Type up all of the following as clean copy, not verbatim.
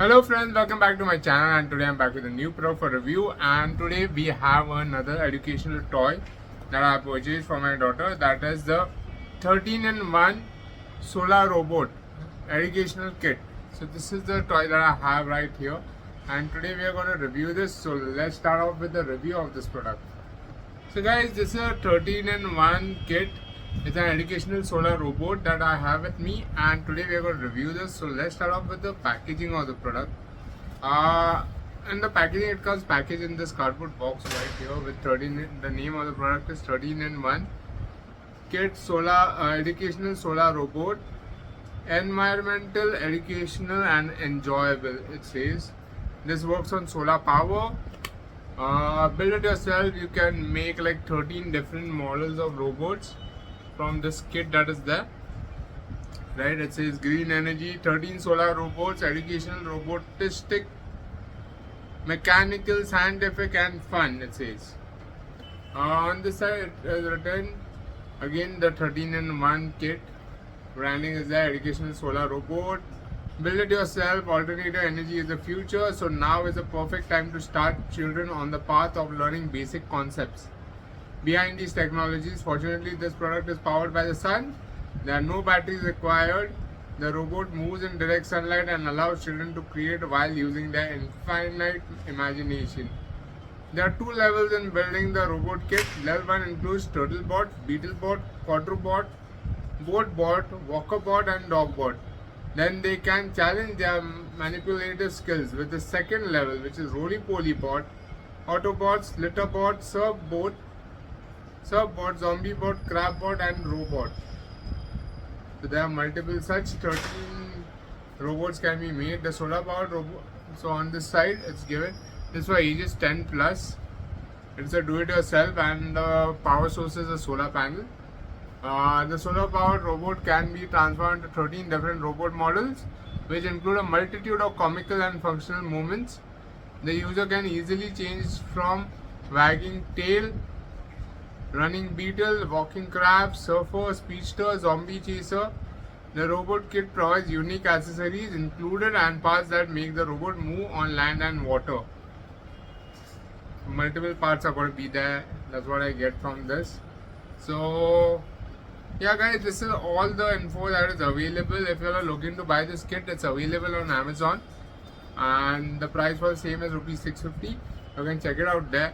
Hello friends, welcome back to my channel, and today I'm back with a new product for review. And today we have another educational toy that I purchased for my daughter. That is the 13-in-1 solar robot educational kit. So this is the toy that I have right here, and today we are going to review this. So let's start off with the review of this product. So guys, this is a 13-in-1 kit. It's an educational solar robot that I have with me, and today we are going to review this. So let's start off with the packaging of the product. In the packaging, it comes packaged in this cardboard box right here with 13. The name of the product is 13-in-1 kit solar educational solar robot, environmental, educational, and enjoyable. It says this works on solar power. Build it yourself. You can make like 13 different models of robots from this kit that is there, right? It says green energy, 13 solar robots, educational, robotistic, mechanical, scientific, and fun. It says on this side it is written again the 13-in-1 kit. Branding is there, educational solar robot. Build it yourself. Alternative energy is the future. So now is the perfect time to start children on the path of learning basic concepts behind these technologies. Fortunately, this product is powered by the sun. There are no batteries required. The robot moves in direct sunlight and allows children to create while using their infinite imagination. There are two levels in building the robot kit. Level 1 includes turtlebot, beetlebot, quadrobot, boatbot, walkerbot, and dogbot. Then they can challenge their manipulative skills with the second level, which is roly-poly bot, autobots, litterbot, subbot, zombie bot, crab bot, and robot. So there are multiple such 13 robots can be made. The solar powered robot. So on this side it's given this for ages 10 plus. It's a do-it-yourself, and the power source is a solar panel. The solar powered robot can be transformed into 13 different robot models, which include a multitude of comical and functional movements. The user can easily change from wagging tail, running beetle, walking crab, surfer, speedster, zombie chaser. The robot kit provides unique accessories included and parts that make the robot move on land and water. Multiple parts are going to be there. That's what I get from this. So yeah guys, this is all the info that is available. If you are looking to buy this kit, it's available on Amazon, and the price was same as rupees 650. You can check it out there.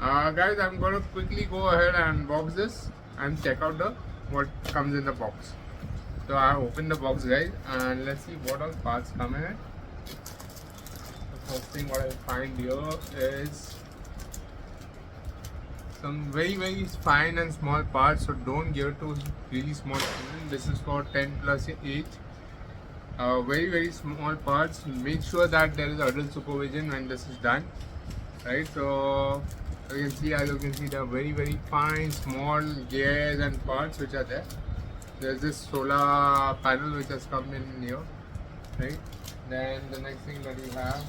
Guys, I'm gonna quickly go ahead and unbox this and check out what comes in the box. So I opened the box, guys, and let's see what all parts come in it. The first thing what I find here is some very fine and small parts, so don't give it to really small children. This is for 10 plus age. Very small parts. Make sure that there is adult supervision when this is done, right? So as you can see there are very fine small gears and parts which are there. There's this solar panel which has come in here, right? Then the next thing that we have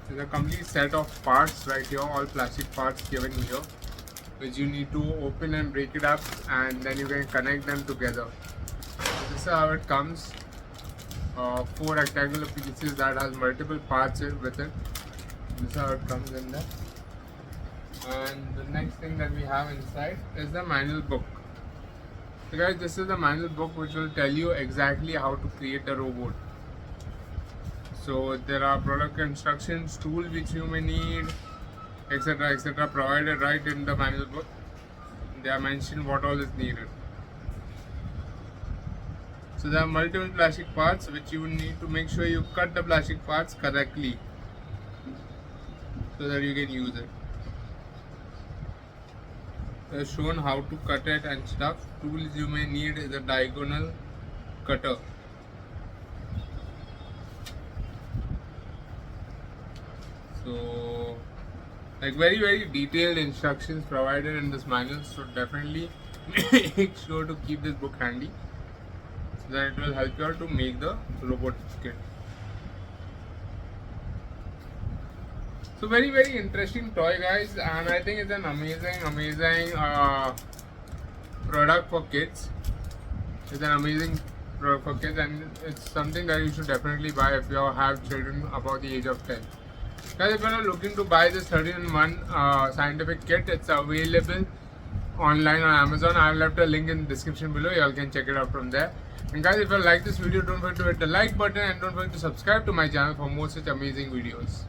is a complete set of parts right here, all plastic parts given here, which you need to open and break it up, and then you can connect them together. So this is how it comes. 4 rectangular pieces that has multiple parts with it. This is how it comes in there. And the next thing that we have inside is the manual book. So guys, this is the manual book which will tell you exactly how to create the robot. So there are product instructions, tools which you may need, etc provided right in the manual book. They are mentioned what all is needed. So there are multiple plastic parts which you need to make sure you cut the plastic parts correctly so that you can use it. They are shown how to cut it and stuff. Tools you may need is a diagonal cutter. So like very detailed instructions provided in this manual, so definitely make sure to keep this book handy so that it will help you out to make the robot kit. So very interesting toy, guys, and I think it's an amazing product for kids. It's an amazing for kids, and it's something that you should definitely buy if you have children above the age of 10. Guys, if you are looking to buy this 13-in-1 scientific kit, it's available online on Amazon. I have left a link in the description below. You all can check it out from there. And guys, if you like this video, don't forget to hit the like button and don't forget to subscribe to my channel for more such amazing videos.